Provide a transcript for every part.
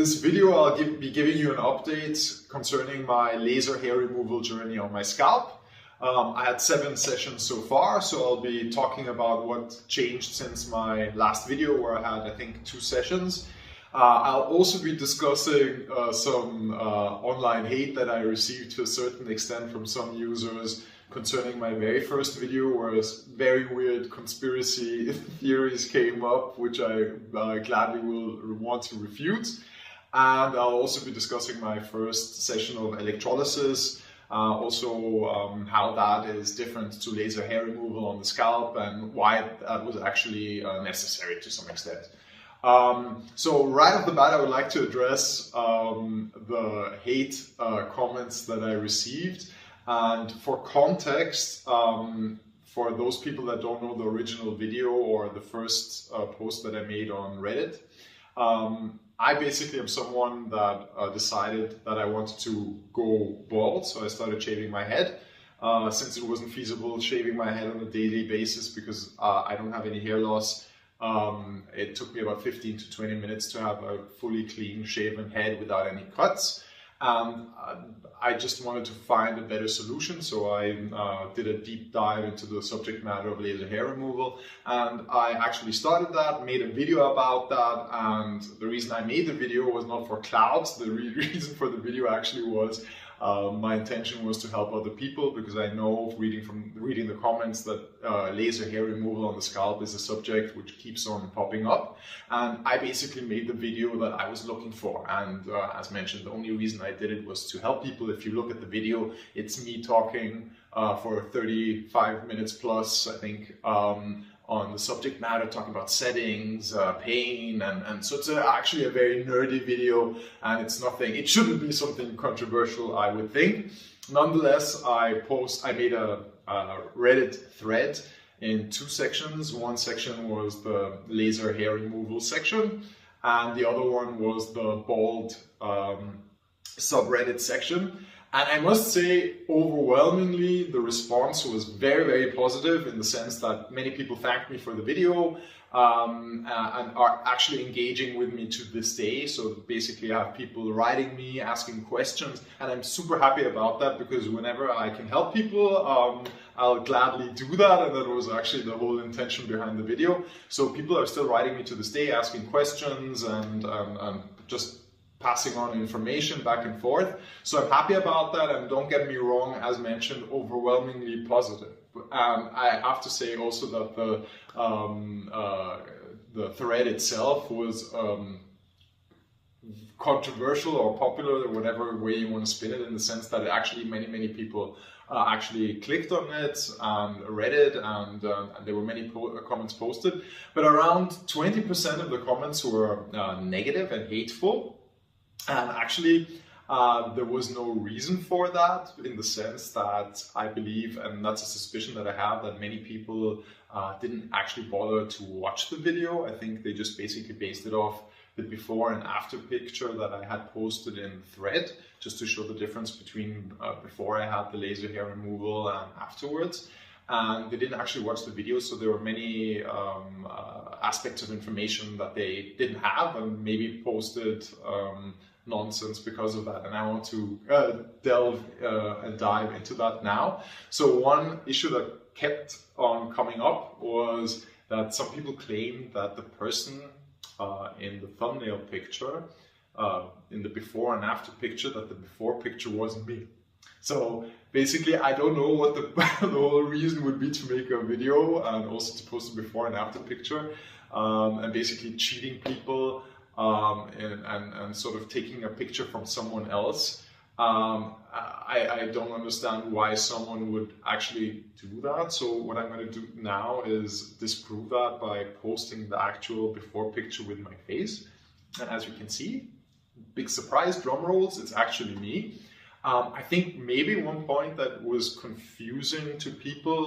this video, I'll be giving you an update concerning my laser hair removal journey on my scalp. I had 7 sessions so far, so I'll be talking about what changed since my last video where I had, I think, 2 sessions. I'll also be discussing some online hate that I received to a certain extent from some users concerning my very first video, where very weird conspiracy theories came up, which I gladly will want to refute. And I'll also be discussing my first session of electrolysis, how that is different to laser hair removal on the scalp and why that was actually necessary to some extent. So right off the bat, I would like to address the hate comments that I received. And for context, for those people that don't know the original video or the first post that I made on Reddit, I basically am someone that decided that I wanted to go bald, so I started shaving my head. Since it wasn't feasible shaving my head on a daily basis because I don't have any hair loss, it took me about 15 to 20 minutes to have a fully clean shaven head without any cuts. I just wanted to find a better solution, so I did a deep dive into the subject matter of laser hair removal, and I actually started that, made a video about that. And the reason I made the video was not for clout. The reason for the video actually was my intention was to help other people, because I know reading the comments that laser hair removal on the scalp is a subject which keeps on popping up, and I basically made the video that I was looking for. And as mentioned, the only reason I did it was to help people. If you look at the video, it's me talking for 35 minutes plus, I think, on the subject matter, talking about settings, pain, and so it's actually a very nerdy video, and it shouldn't be something controversial, I would think. Nonetheless, I made a Reddit thread in 2 sections. One section was the laser hair removal section, and the other one was the bald subreddit section. And I must say, overwhelmingly, the response was very, very positive, in the sense that many people thanked me for the video and are actually engaging with me to this day. So basically, I have people writing me, asking questions, and I'm super happy about that, because whenever I can help people, I'll gladly do that, and that was actually the whole intention behind the video. So people are still writing me to this day, asking questions and just passing on information back and forth. So I'm happy about that, and don't get me wrong, as mentioned, overwhelmingly positive. I have to say also that the thread itself was controversial or popular, whatever way you want to spin it, in the sense that actually many people actually clicked on it and read it, and there were many comments posted, but around 20% of the comments were negative and hateful. And actually, there was no reason for that, in the sense that I believe, and that's a suspicion that I have, that many people didn't actually bother to watch the video. I think they just basically based it off the before and after picture that I had posted in the thread, just to show the difference between before I had the laser hair removal and afterwards. And they didn't actually watch the video, so there were many aspects of information that they didn't have, and maybe posted nonsense because of that. And I want to delve and dive into that now. So one issue that kept on coming up was that some people claimed that the person in the thumbnail picture, in the before and after picture, that the before picture wasn't me. So basically, I don't know what the whole reason would be to make a video and also to post a before and after picture, and basically cheating people and sort of taking a picture from someone else. I don't understand why someone would actually do that. So what I'm going to do now is disprove that by posting the actual before picture with my face. And as you can see, big surprise, drum rolls, it's actually me. I think maybe one point that was confusing to people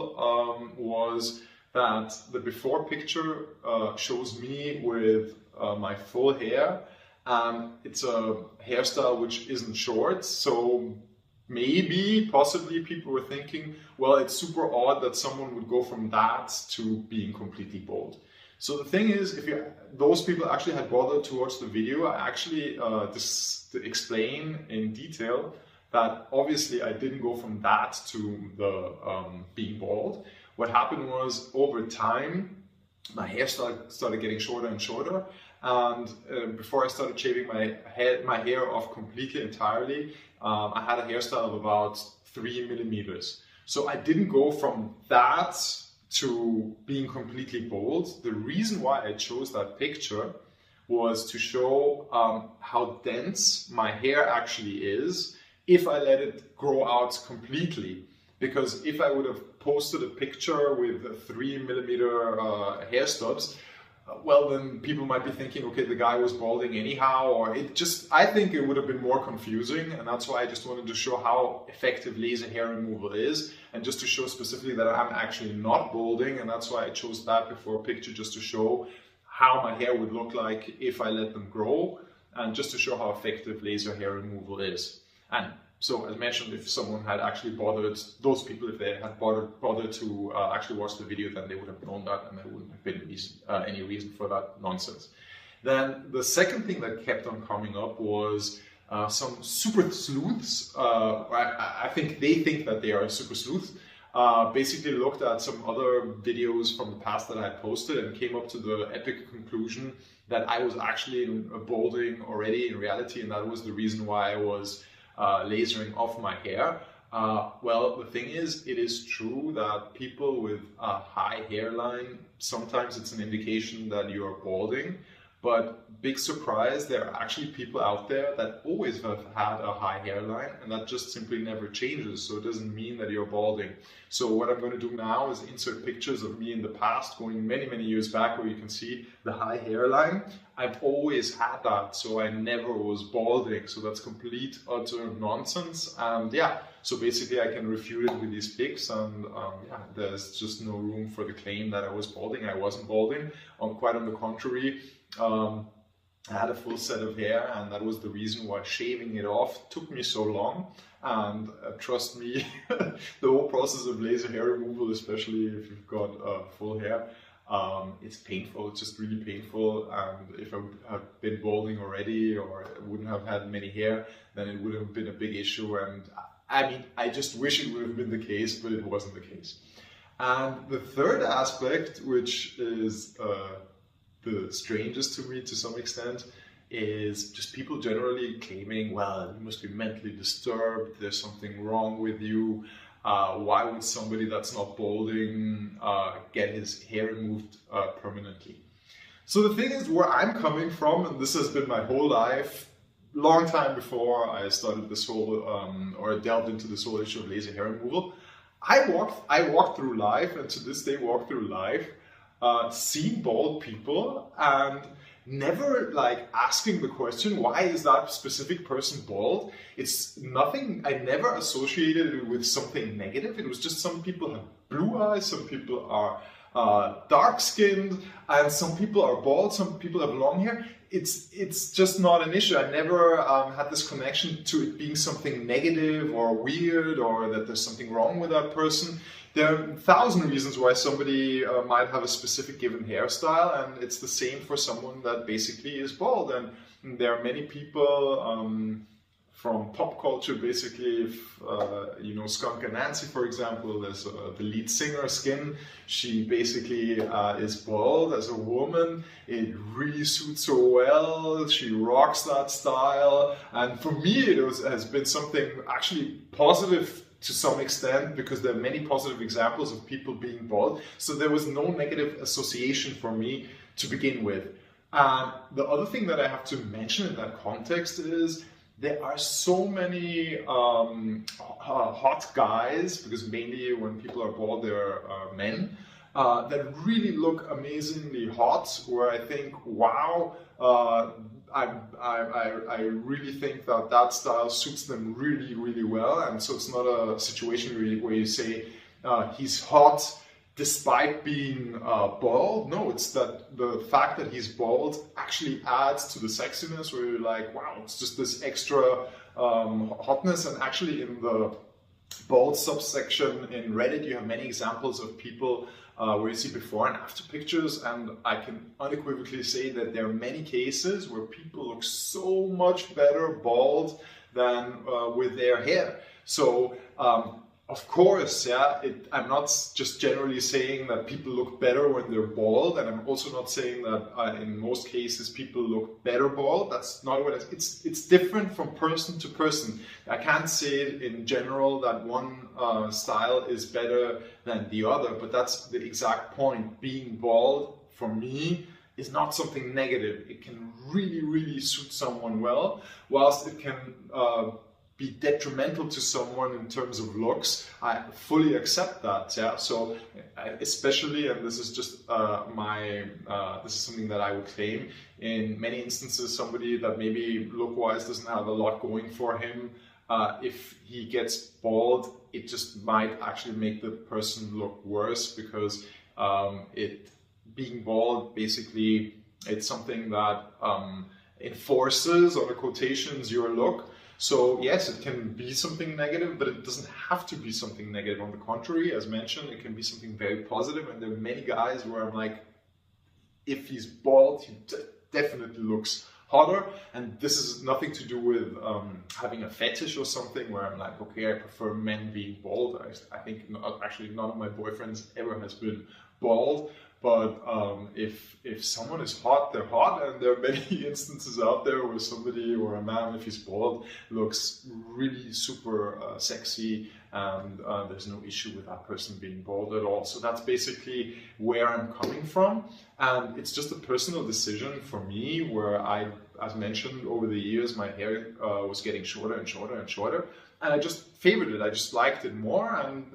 was that the before picture shows me with my full hair, and it's a hairstyle which isn't short. So possibly people were thinking, well, it's super odd that someone would go from that to being completely bald. So the thing is, if those people actually had bothered to watch the video, I actually to explain in detail that obviously I didn't go from that to the being bald. What happened was, over time, my hair started getting shorter and shorter, and before I started shaving my hair off completely entirely, I had a hairstyle of about 3 millimeters. So I didn't go from that to being completely bald. The reason why I chose that picture was to show how dense my hair actually is if I let it grow out completely. Because if I would have posted a picture with 3 millimeter hair stubs, well, then people might be thinking, okay, the guy was balding anyhow, or I think it would have been more confusing, and that's why I just wanted to show how effective laser hair removal is, and just to show specifically that I'm actually not balding, and that's why I chose that before a picture, just to show how my hair would look like if I let them grow, and just to show how effective laser hair removal is. And so, as mentioned, if someone had actually bothered, those people, if they had bothered to actually watch the video, then they would have known that, and there wouldn't have been any reason for that nonsense. Then the second thing that kept on coming up was some super sleuths. I think they think that they are super sleuths. Basically looked at some other videos from the past that I had posted and came up to the epic conclusion that I was actually balding already in reality, and that was the reason why I was lasering off my hair. Well, the thing is, it is true that people with a high hairline, sometimes it's an indication that you are balding, but big surprise, there are actually people out there that always have had a high hairline, and that just simply never changes, so it doesn't mean that you're balding. So what I'm going to do now is insert pictures of me in the past, going many, many years back, where you can see the high hairline. I've always had that, so I never was balding, so that's complete, utter nonsense. And yeah, so basically I can refute it with these pics, and yeah, there's just no room for the claim that I was balding. I wasn't balding, quite on the contrary. I had a full set of hair, and that was the reason why shaving it off took me so long. And trust me, the whole process of laser hair removal, especially if you've got full hair, it's painful. It's just really painful. And if I would have been balding already, or wouldn't have had many hair, then it would have been a big issue. And I mean, I just wish it would have been the case, but it wasn't the case. And the third aspect, which is the strangest to me to some extent, is just people generally claiming, well, you must be mentally disturbed, there's something wrong with you, why would somebody that's not balding get his hair removed permanently? So the thing is, where I'm coming from, and this has been my whole life, long time before I started this whole, or delved into this whole issue of laser hair removal, I walked through life, and to this day walk through life, seeing bald people and never like asking the question, why is that specific person bald? It's nothing, I never associated it with something negative. It was just some people have blue eyes, some people are dark skinned, and some people are bald, some people have long hair. It's just not an issue. I never had this connection to it being something negative or weird, or that there's something wrong with that person. There are 1,000 reasons why somebody might have a specific given hairstyle, and it's the same for someone that basically is bald. And there are many people from pop culture, basically, if you know Skunk and Nancy, for example, there's the lead singer, Skin. She basically is bald as a woman. It really suits her well. She rocks that style. And for me, it has been something actually positive to some extent, because there are many positive examples of people being bald. So there was no negative association for me to begin with. The other thing that I have to mention in that context is there are so many hot guys, because mainly when people are bald, they're men, that really look amazingly hot, where I think, wow, I really think that style suits them really, really well. And so it's not a situation really where you say he's hot despite being bald. No, it's that the fact that he's bald actually adds to the sexiness, where you're like, wow, it's just this extra hotness. And actually in the bald subsection in Reddit, you have many examples of people where you see before and after pictures, and I can unequivocally say that there are many cases where people look so much better bald than with their hair. So of course, yeah, I'm not just generally saying that people look better when they're bald, and I'm also not saying that in most cases people look better bald. That's not what it's different from person to person. I can't say in general that one style is better than the other, but that's the exact point. Being bald, for me, is not something negative. It can really, really suit someone well, whilst it can be detrimental to someone in terms of looks. I fully accept that. Yeah. So especially, and this is just this is something that I would claim, in many instances, somebody that maybe look-wise doesn't have a lot going for him, if he gets bald, it just might actually make the person look worse, because being bald, basically, it's something that enforces, on the quotations, your look. So yes, it can be something negative, but it doesn't have to be something negative. On the contrary, as mentioned, it can be something very positive. And there are many guys where I'm like, if he's bald, he definitely looks hotter. And this is nothing to do with having a fetish or something where I'm like, okay, I prefer men being bald. I think actually none of my boyfriends ever has been bald. But if someone is hot, they're hot, and there are many instances out there where somebody, or a man, if he's bald, looks really super sexy, and there's no issue with that person being bald at all. So that's basically where I'm coming from, and it's just a personal decision for me, where as mentioned, over the years, my hair was getting shorter and shorter and shorter, and I just favored it. I just liked it more, and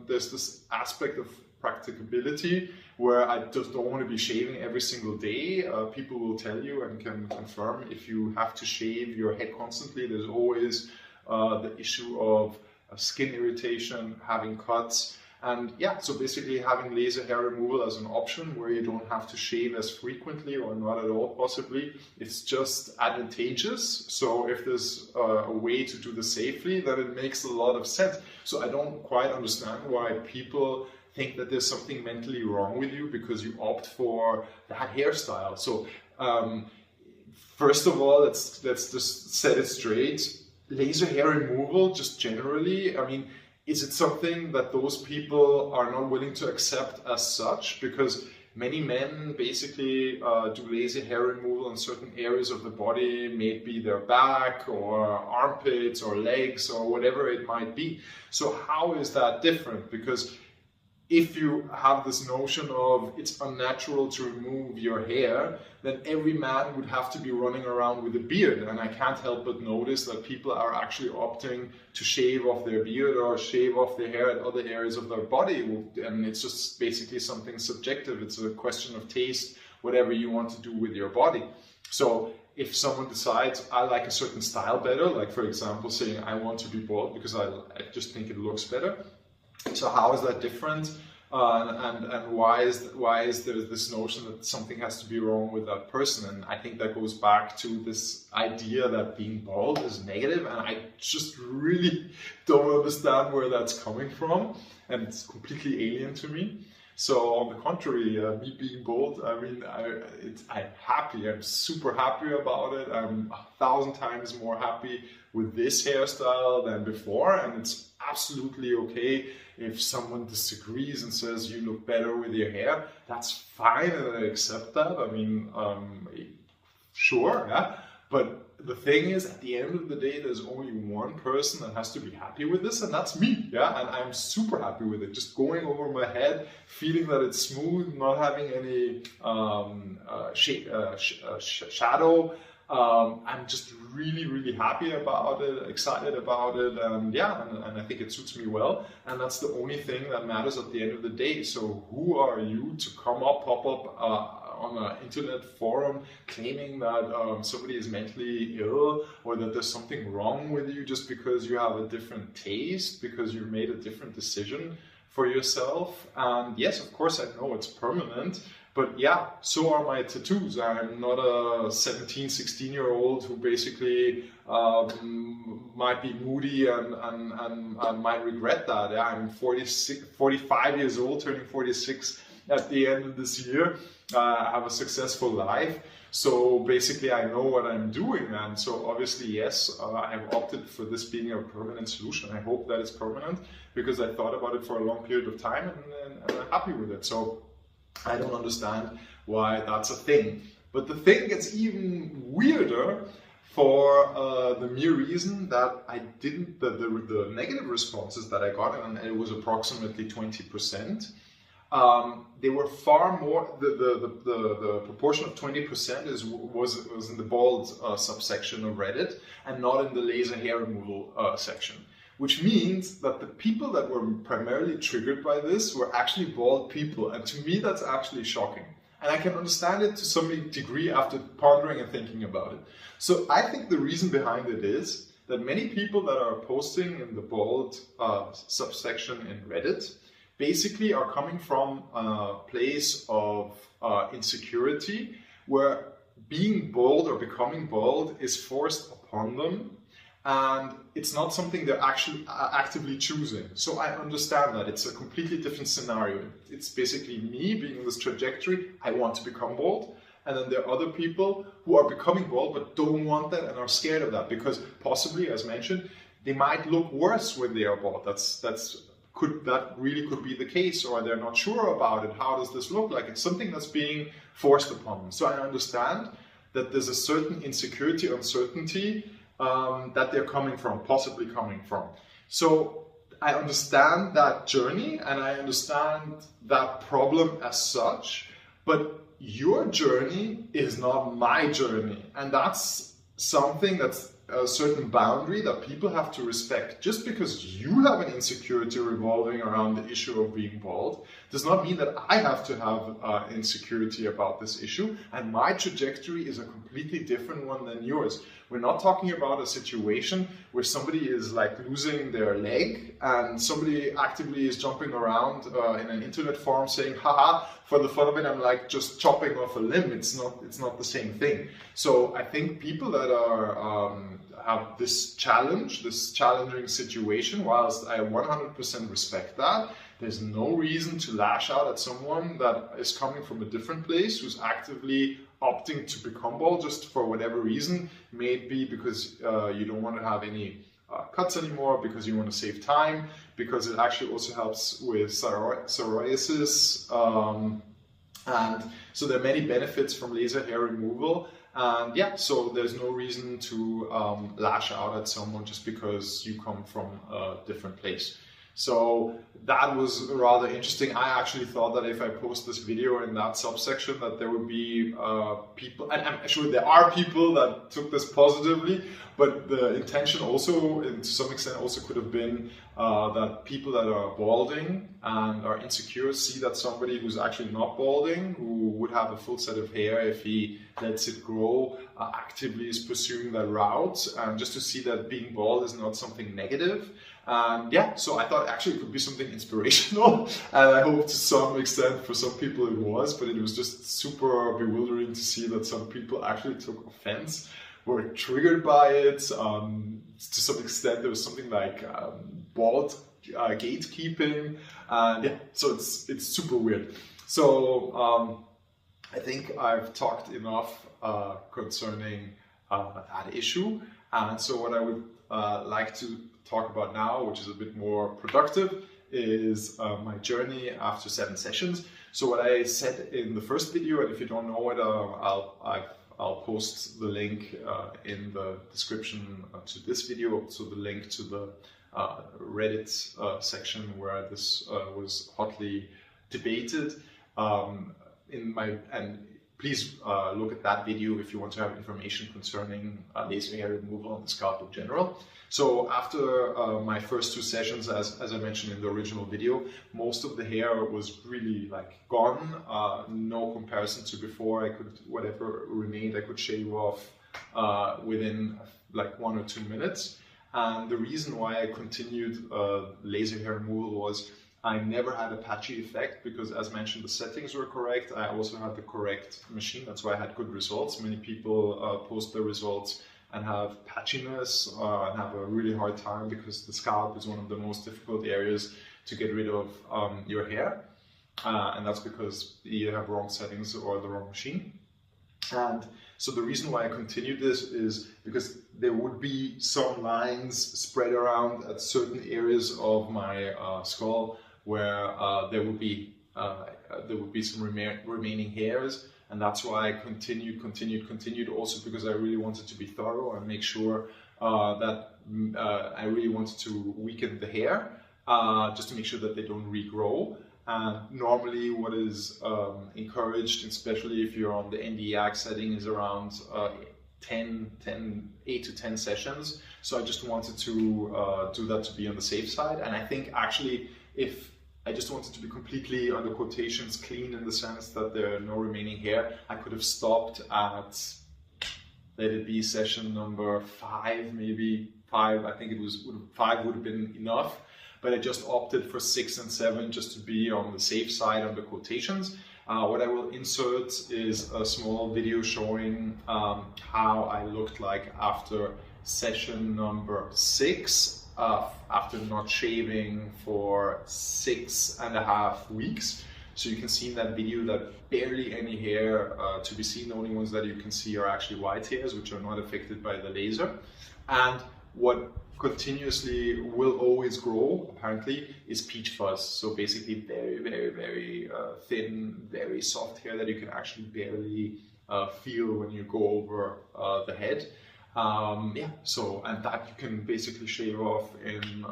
there's this aspect of practicability where I just don't want to be shaving every single day. People will tell you and can confirm, if you have to shave your head constantly, there's always the issue of skin irritation, having cuts, and yeah, so basically having laser hair removal as an option where you don't have to shave as frequently, or not at all possibly, it's just advantageous. So if there's a way to do this safely, then it makes a lot of sense. So I don't quite understand why people think that there's something mentally wrong with you because you opt for that hairstyle. So first of all, let's just set it straight. Laser hair removal, just generally, I mean, is it something that those people are not willing to accept as such? Because many men basically do laser hair removal in certain areas of the body, maybe their back or armpits or legs or whatever it might be. So how is that different? Because if you have this notion of it's unnatural to remove your hair, then every man would have to be running around with a beard. And I can't help but notice that people are actually opting to shave off their beard or shave off their hair at other areas of their body. And it's just basically something subjective. It's a question of taste, whatever you want to do with your body. So if someone decides I like a certain style better, like for example saying I want to be bald because I just think it looks better. So how is that different, and why is there this notion that something has to be wrong with that person? And I think that goes back to this idea that being bald is negative, and I just really don't understand where that's coming from, and it's completely alien to me. So on the contrary, me being bald, I mean, I'm happy. I'm super happy about it. I'm 1,000 times more happy with this hairstyle than before, and it's absolutely okay if someone disagrees and says you look better with your hair. That's fine, and I accept that. I mean, sure, yeah. But the thing is, at the end of the day, there's only one person that has to be happy with this, and that's me, yeah? And I'm super happy with it. Just going over my head, feeling that it's smooth, not having any shadow. I'm just really, really happy about it, excited about it, and yeah, and I think it suits me well, and that's the only thing that matters at the end of the day. So who are you to pop up on an internet forum claiming that somebody is mentally ill, or that there's something wrong with you just because you have a different taste, because you made a different decision for yourself? And yes, of course, I know it's permanent, But yeah, so are my tattoos. I'm not a 17, 16-year-old who basically might be moody and might regret that. Yeah, I'm 45 years old, turning 46 at the end of this year. I have a successful life. So basically I know what I'm doing, and so obviously yes, I have opted for this being a permanent solution. I hope that it's permanent because I thought about it for a long period of time and I'm happy with it. So I don't understand why that's a thing. But the thing gets even weirder for the mere reason that I didn't, the negative responses that I got, and it was approximately 20%, they were far more, the proportion of 20% was in the bald subsection of Reddit and not in the laser hair removal section. Which means that the people that were primarily triggered by this were actually bald people. And to me, that's actually shocking. And I can understand it to some degree after pondering and thinking about it. So I think the reason behind it is that many people that are posting in the bald subsection in Reddit basically are coming from a place of insecurity where being bald or becoming bald is forced upon them. And it's not something they're actually actively choosing. So I understand that it's a completely different scenario. It's basically me being on this trajectory. I want to become bald. And then there are other people who are becoming bald but don't want that and are scared of that because possibly, as mentioned, they might look worse when they are bald. That really could be the case, or they're not sure about it. How does this look like? It's something that's being forced upon them. So I understand that there's a certain insecurity, uncertainty that they're possibly coming from. So I understand that journey and I understand that problem as such, but your journey is not my journey. And that's something that's a certain boundary that people have to respect. Just because you have an insecurity revolving around the issue of being bald does not mean that I have to have insecurity about this issue, and my trajectory is a completely different one than yours. We're not talking about a situation where somebody is like losing their leg and somebody actively is jumping around in an internet forum saying, haha, for the fun of it, I'm like just chopping off a limb. It's not the same thing. So I think people that are have this challenging situation, whilst I 100% respect that, there's no reason to lash out at someone that is coming from a different place, who's actively opting to become bald just for whatever reason. Maybe because you don't want to have any cuts anymore, because you want to save time, because it actually also helps with psoriasis. And so there are many benefits from laser hair removal. And yeah, so there's no reason to lash out at someone just because you come from a different place. So that was rather interesting. I actually thought that if I post this video in that subsection that there would be people, and I'm sure there are people that took this positively, but the intention also, and to some extent also could have been that people that are balding and are insecure see that somebody who's actually not balding, who would have a full set of hair if he lets it grow, actively is pursuing that route, and just to see that being bald is not something negative. Yeah, so I thought actually it could be something inspirational, and I hope to some extent for some people it was, but it was just super bewildering to see that some people actually took offense, were triggered by it. To some extent there was something like bald gatekeeping, and yeah, so it's super weird. So I think I've talked enough concerning that issue, and so what I would like to talk about now, which is a bit more productive, is my journey after 7 sessions. So what I said in the first video, and if you don't know it, I'll post the link in the description to this video, so the link to the Reddit section where this was hotly debated. Please look at that video if you want to have information concerning laser hair removal on the scalp in general. So after my first 2 sessions, as I mentioned in the original video, most of the hair was really like gone. No comparison to before. Whatever remained, I could shave off within like 1 or 2 minutes. And the reason why I continued laser hair removal was I never had a patchy effect because, as mentioned, the settings were correct. I also had the correct machine. That's why I had good results. Many people post their results and have patchiness and have a really hard time because the scalp is one of the most difficult areas to get rid of your hair. And that's because you have wrong settings or the wrong machine. And so the reason why I continued this is because there would be some lines spread around at certain areas of my skull where there would be some remaining hairs, and that's why I continued. Also because I really wanted to be thorough and make sure that I really wanted to weaken the hair, just to make sure that they don't regrow. And normally what is encouraged, especially if you're on the NDAC setting, is around 8 to 10 sessions. So I just wanted to do that to be on the safe side. And I think actually, if I just wanted to be completely, under quotations, clean in the sense that there are no remaining hair, I could have stopped at, let it be session number 5, maybe 5. I think it was 5 would have been enough. But I just opted for 6 and 7 just to be on the safe side under quotations. What I will insert is a small video showing how I looked like after session number 6, after not shaving for 6.5 weeks. So you can see in that video that barely any hair to be seen. The only ones that you can see are actually white hairs, which are not affected by the laser. And what continuously will always grow, apparently, is peach fuzz. So basically very thin, very soft hair that you can actually barely feel when you go over the head. Yeah, so, and that you can basically shave off in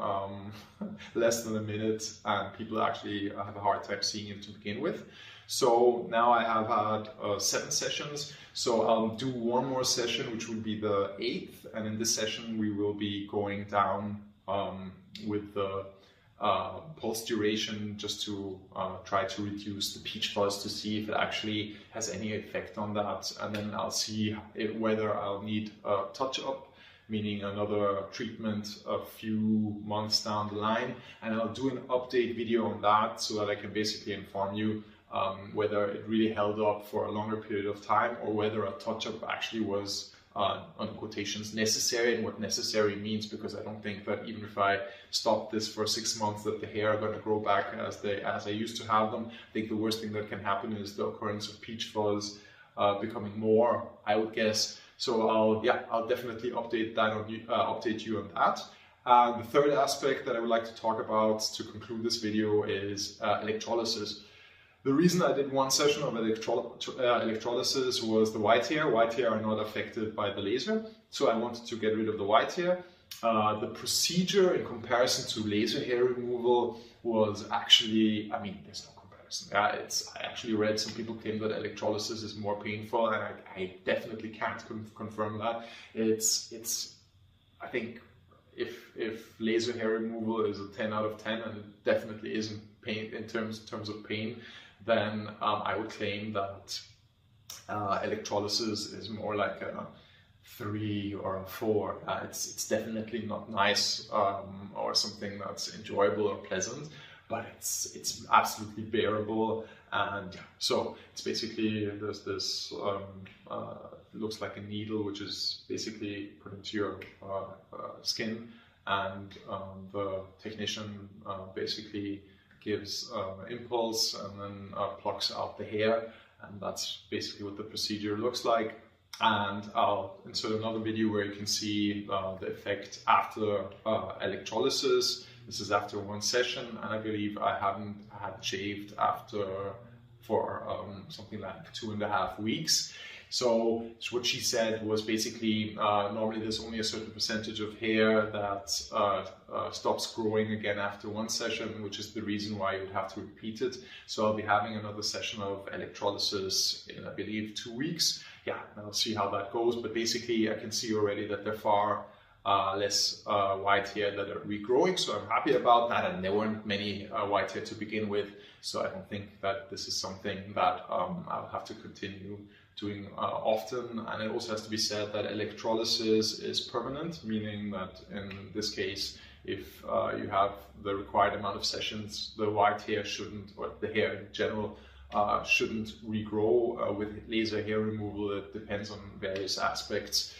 less than a minute, and people actually have a hard time seeing it to begin with. So now I have had 7 sessions, so I'll do one more session, which will be the 8th, and in this session we will be going down with the pulse duration, just to try to reduce the peach fuzz to see if it actually has any effect on that, and then I'll see whether I'll need a touch-up, meaning another treatment a few months down the line, and I'll do an update video on that so that I can basically inform you whether it really held up for a longer period of time or whether a touch-up actually was, on quotations, necessary, and what necessary means, because I don't think that even if I stop this for 6 months that the hair are going to grow back as I used to have them. I think the worst thing that can happen is the occurrence of peach fuzz becoming more, I would guess. So I'll definitely update that on update you on that. The third aspect that I would like to talk about to conclude this video is electrolysis. The reason I did one session of electrolysis was the white hair. White hair are not affected by the laser, so I wanted to get rid of the white hair. The procedure in comparison to laser hair removal was actually, I mean, there's no comparison. I actually read some people claim that electrolysis is more painful, and I definitely can't confirm that. I think if laser hair removal is a 10 out of 10, and it definitely isn't pain in terms of pain, then I would claim that electrolysis is more like a 3 or a 4. It's definitely not nice or something that's enjoyable or pleasant, but it's absolutely bearable. And so it's basically, there's this looks like a needle, which is basically put into your skin, and the technician basically gives impulse and then plucks out the hair, and that's basically what the procedure looks like. And I'll insert another video where you can see the effect after electrolysis. This is after one session, and I believe I haven't had shaved for something like 2.5 weeks. So what she said was basically, normally there's only a certain percentage of hair that stops growing again after one session, which is the reason why you would have to repeat it. So I'll be having another session of electrolysis in, I believe, 2 weeks. Yeah, and I'll see how that goes. But basically, I can see already that there are far less white hair that are regrowing. So I'm happy about that. And there weren't many white hair to begin with. So I don't think that this is something that I'll have to continue doing often. And it also has to be said that electrolysis is permanent, meaning that in this case if you have the required amount of sessions, the white hair shouldn't, or the hair in general, shouldn't regrow. With laser hair removal, it depends on various aspects,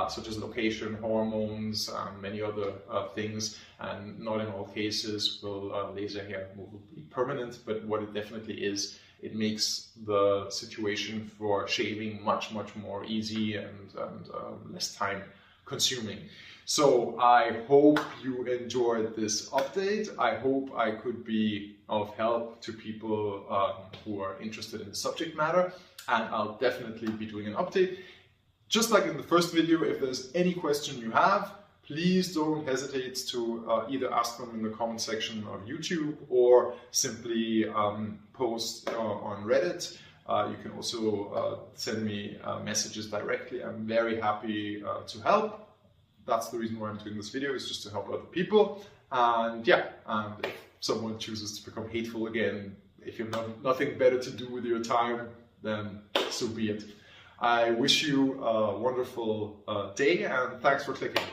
such as location, hormones, and many other things, and not in all cases will laser hair removal be permanent, but what it definitely is, it makes the situation for shaving much more easy and less time consuming. So I hope you enjoyed this update. I hope I could be of help to people who are interested in the subject matter, and I'll definitely be doing an update. Just like in the first video, if there's any question you have, please don't hesitate to either ask them in the comment section of YouTube or simply post on Reddit. You can also send me messages directly. I'm very happy to help. That's the reason why I'm doing this video, is just to help other people. And yeah, and if someone chooses to become hateful again, if you have nothing better to do with your time, then so be it. I wish you a wonderful day, and thanks for clicking.